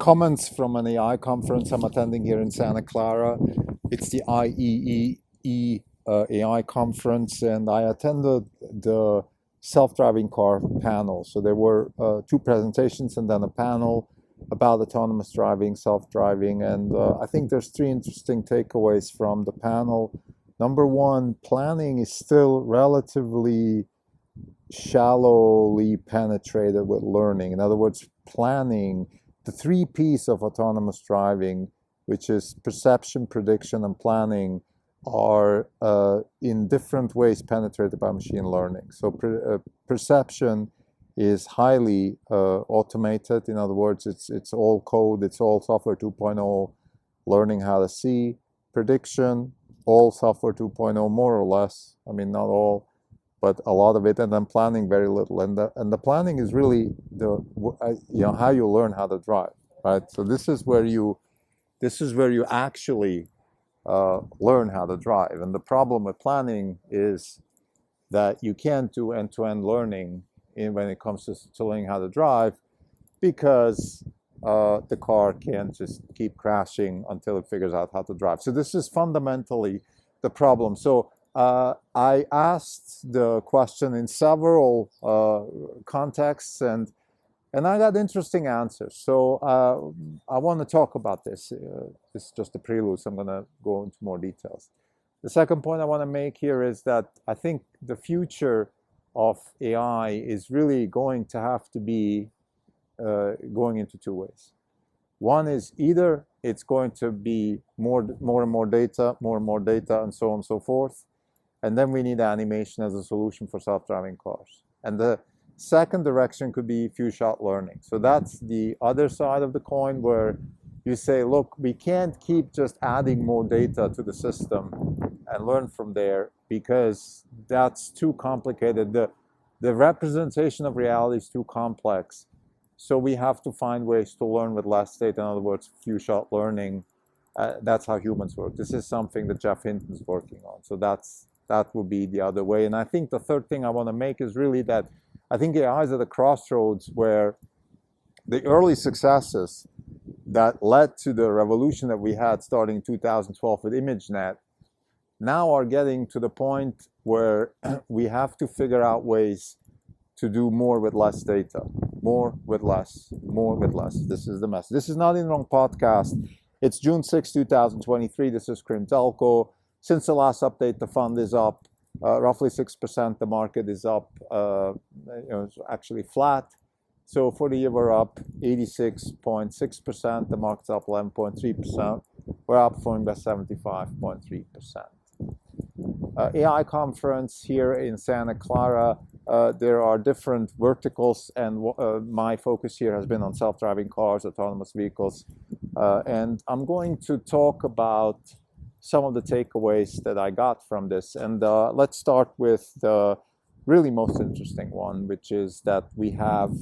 comments from an AI conference I'm attending here in Santa Clara. It's the IEEE AI conference, and I attended the self-driving car panel. So there were two presentations and then a panel about autonomous driving, self-driving, and I think there's three interesting takeaways from the panel. Number one, planning is still relatively shallowly penetrated with learning. In other words, planning, the three P's of autonomous driving, which is perception, prediction, and planning, are in different ways penetrated by machine learning. So perception is highly automated. In other words, it's all code, it's all software 2.0 learning how to see. Prediction, all software 2.0 more or less. I mean, not all, but a lot of it. And then planning, very little. And the planning is really how you learn how to drive, right? So this is where you actually learn how to drive. And the problem with planning is that you can't do end-to-end learning when it comes to learning how to drive, because the car can't just keep crashing until it figures out how to drive. So this is fundamentally the problem. So I asked the question in several contexts, and I got interesting answers. So I want to talk about this. This is just a prelude, so I'm going to go into more details. The second point I want to make here is that I think the future of AI is really going to have to be going into two ways. One is either it's going to be more and more data, and so on and so forth, and then we need animation as a solution for self-driving cars. And the second direction could be few-shot learning. So that's the other side of the coin, where you say, look, we can't keep just adding more data to the system and learn from there, because that's too complicated. The representation of reality is too complex. So we have to find ways to learn with less data. In other words, few-shot learning. That's how humans work. This is something that Geoff Hinton is working on. So that will be the other way. And I think the third thing I want to make is really that I think AI is at a crossroads where the early successes that led to the revolution that we had starting in 2012 with ImageNet now are getting to the point where we have to figure out ways to do more with less data. More with less, more with less. This is the mess. This is Not in the Wrong podcast. It's June 6, 2023. This is Krim Telko. Since the last update, the fund is up roughly 6%. The market is up, it's actually flat. So for the year, we're up 86.6%. The market's up 11.3%. We're outperforming by 75.3%. AI conference here in Santa Clara. There are different verticals, and my focus here has been on self-driving cars, autonomous vehicles. And I'm going to talk about some of the takeaways that I got from this. And let's start with the really most interesting one, which is that we have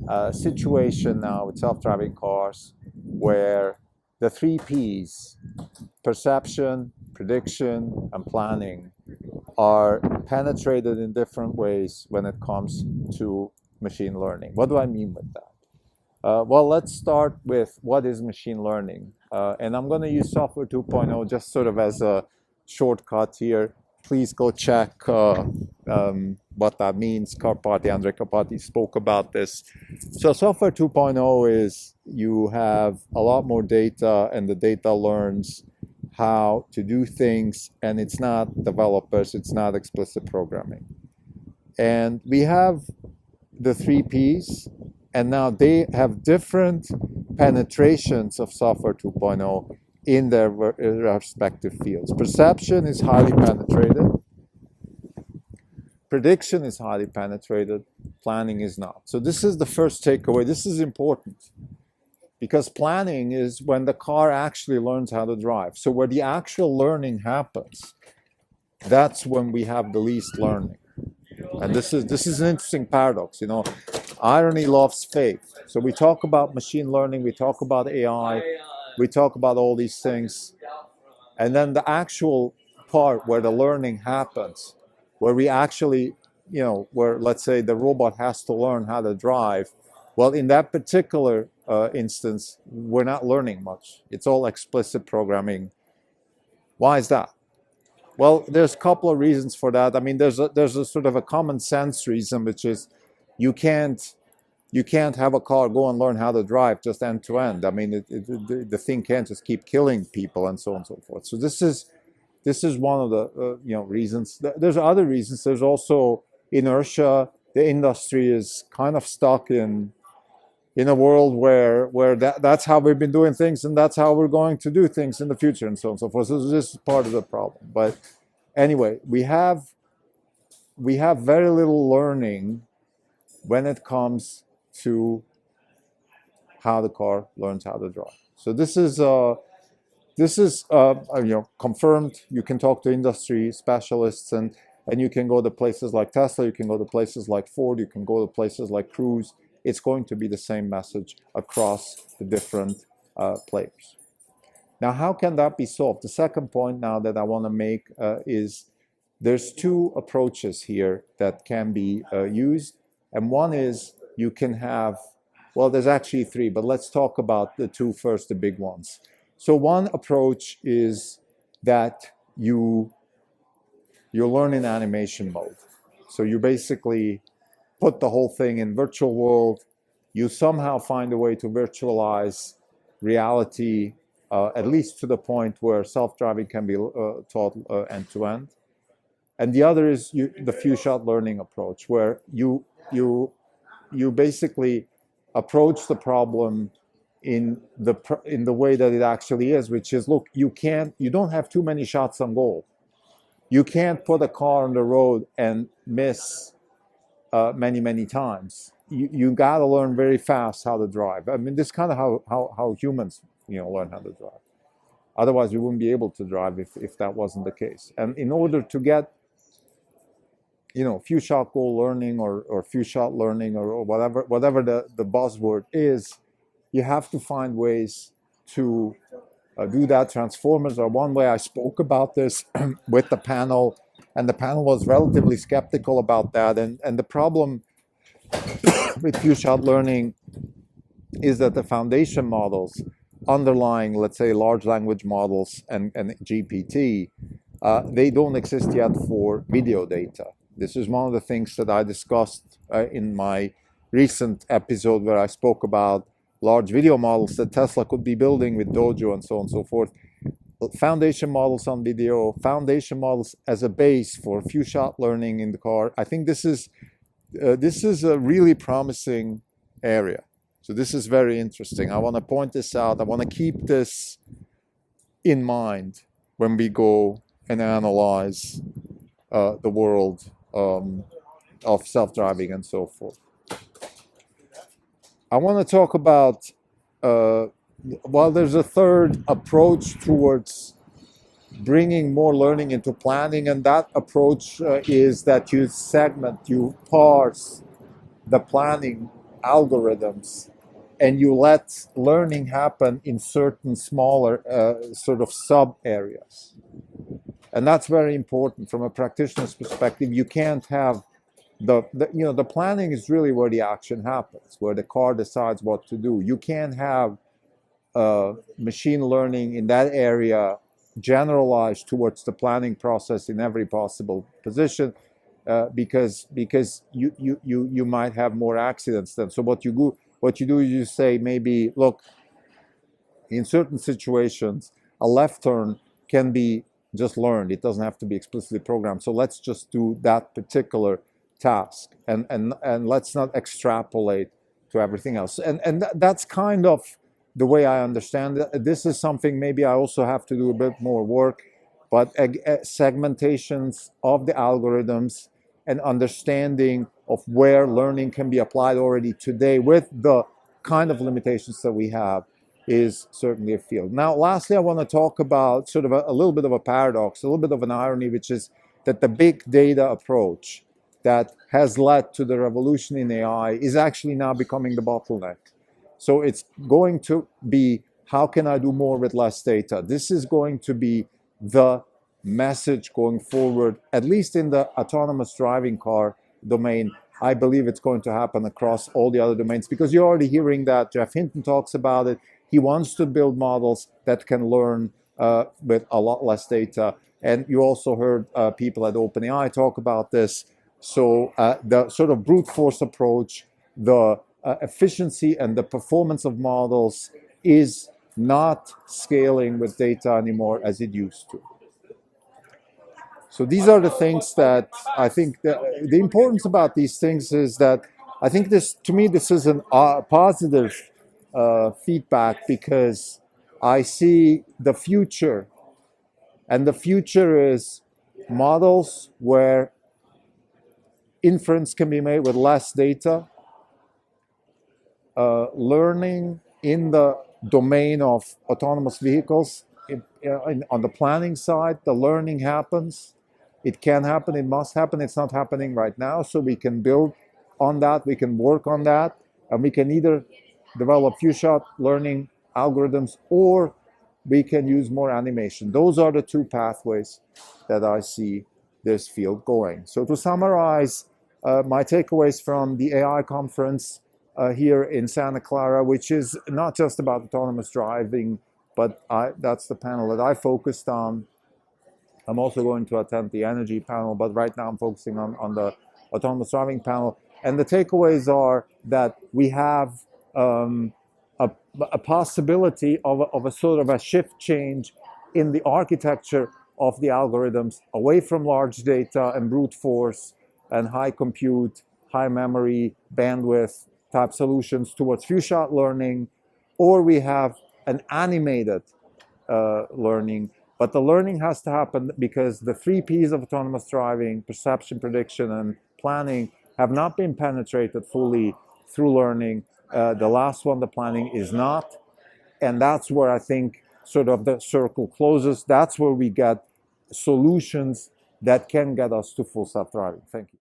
a situation now with self-driving cars where the three Ps, perception, prediction, and planning, are penetrated in different ways when it comes to machine learning. What do I mean with that? Well, let's start with what is machine learning. And I'm going to use software 2.0 just sort of as a shortcut here. Please go check what that means. Andre Karpati spoke about this. So software 2.0 is you have a lot more data, and the data learns how to do things, and it's not developers, it's not explicit programming. And we have the three Ps, and now they have different penetrations of software 2.0 in their respective fields. Perception is highly penetrated. Prediction is highly penetrated. Planning is not. So this is the first takeaway. This is important, because planning is when the car actually learns how to drive. So where the actual learning happens, that's when we have the least learning. And this is an interesting paradox. Irony loves faith. So we talk about machine learning, we talk about AI, we talk about all these things, and then the actual part where the learning happens, where we actually, where let's say the robot has to learn how to drive, well, in that particular instance, we're not learning much. It's all explicit programming. Why is that? Well, there's a couple of reasons for that. I mean, there's a sort of a common sense reason, which is you can't have a car go and learn how to drive just end to end. I mean, the thing can't just keep killing people and so on and so forth. So this is one of the reasons. There's other reasons. There's also inertia. The industry is kind of stuck in a world where that's how we've been doing things, and that's how we're going to do things in the future, and so on and so forth. So this is part of the problem. But anyway, we have very little learning when it comes to how the car learns how to drive. So this is confirmed. You can talk to industry specialists, and you can go to places like Tesla. You can go to places like Ford. You can go to places like Cruise. It's going to be the same message across the different players. Now, how can that be solved? The second point now that I want to make is there's two approaches here that can be used. And one is you can have, well, there's actually three, but let's talk about the two first, the big ones. So one approach is that you learn in animation mode. So you basically put the whole thing in virtual world. You somehow find a way to virtualize reality, at least to the point where self-driving can be taught end-to-end. And the other is the few-shot learning approach, where you basically approach the problem in the way that it actually is, which is, look, you don't have too many shots on goal. You can't put a car on the road and miss many times. You got to learn very fast how to drive. I mean, this is kind of how humans learn how to drive. Otherwise, we wouldn't be able to drive if that wasn't the case. And in order to get few shot goal learning or few shot learning or whatever the buzzword is, you have to find ways to do that. Transformers are one way. I spoke about this with the panel, and the panel was relatively skeptical about that. And the problem with few shot learning is that the foundation models underlying, let's say, large language models and GPT, they don't exist yet for video data. This is one of the things that I discussed in my recent episode where I spoke about large video models that Tesla could be building with Dojo and so on and so forth. Foundation models on video, foundation models as a base for few-shot learning in the car. I think this is a really promising area. So this is very interesting. I want to point this out. I want to keep this in mind when we go and analyze the world of self-driving and so forth. I want to talk about, there's a third approach towards bringing more learning into planning, and that approach is that you segment, you parse the planning algorithms, and you let learning happen in certain smaller sort of sub areas. And that's very important from a practitioner's perspective. You can't have the planning is really where the action happens, where the car decides what to do. You can't have machine learning in that area generalized towards the planning process in every possible position, because you might have more accidents then. So what you do is you say, maybe, look, in certain situations, a left turn can be just learned. It doesn't have to be explicitly programmed. So let's just do that particular task, and let's not extrapolate to everything else. And that's kind of the way I understand it. This is something maybe I also have to do a bit more work, but segmentations of the algorithms and understanding of where learning can be applied already today with the kind of limitations that we have is certainly a field. Now, lastly, I want to talk about sort of a little bit of a paradox, a little bit of an irony, which is that the big data approach that has led to the revolution in AI is actually now becoming the bottleneck. So it's going to be, how can I do more with less data? This is going to be the message going forward, at least in the autonomous driving car domain. I believe it's going to happen across all the other domains, because you're already hearing that. Geoff Hinton talks about it. He wants to build models that can learn with a lot less data. And you also heard people at OpenAI talk about this. So the sort of brute force approach, the efficiency and the performance of models is not scaling with data anymore as it used to. So these are the things that I think the importance about these things is that I think this, to me, this is a positive feedback, because I see the future, and the future is models where inference can be made with less data, learning in the domain of autonomous vehicles. On the planning side, the learning happens. It can happen, it must happen. It's not happening right now, so we can build on that, we can work on that, and we can either develop few-shot learning algorithms, or we can use more animation. Those are the two pathways that I see this field going. So to summarize, my takeaways from the AI conference here in Santa Clara, which is not just about autonomous driving, but that's the panel that I focused on. I'm also going to attend the energy panel, but right now I'm focusing on the autonomous driving panel. And the takeaways are that we have a possibility of a sort of a shift change in the architecture of the algorithms, away from large data and brute force and high compute, high memory, bandwidth type solutions, towards few-shot learning, or we have an animated learning. But the learning has to happen because the 3 Ps of autonomous driving, perception, prediction, and planning, have not been penetrated fully through learning. The last one, the planning, is not. And that's where I think sort of the circle closes. That's where we get solutions that can get us to full self-driving. Thank you.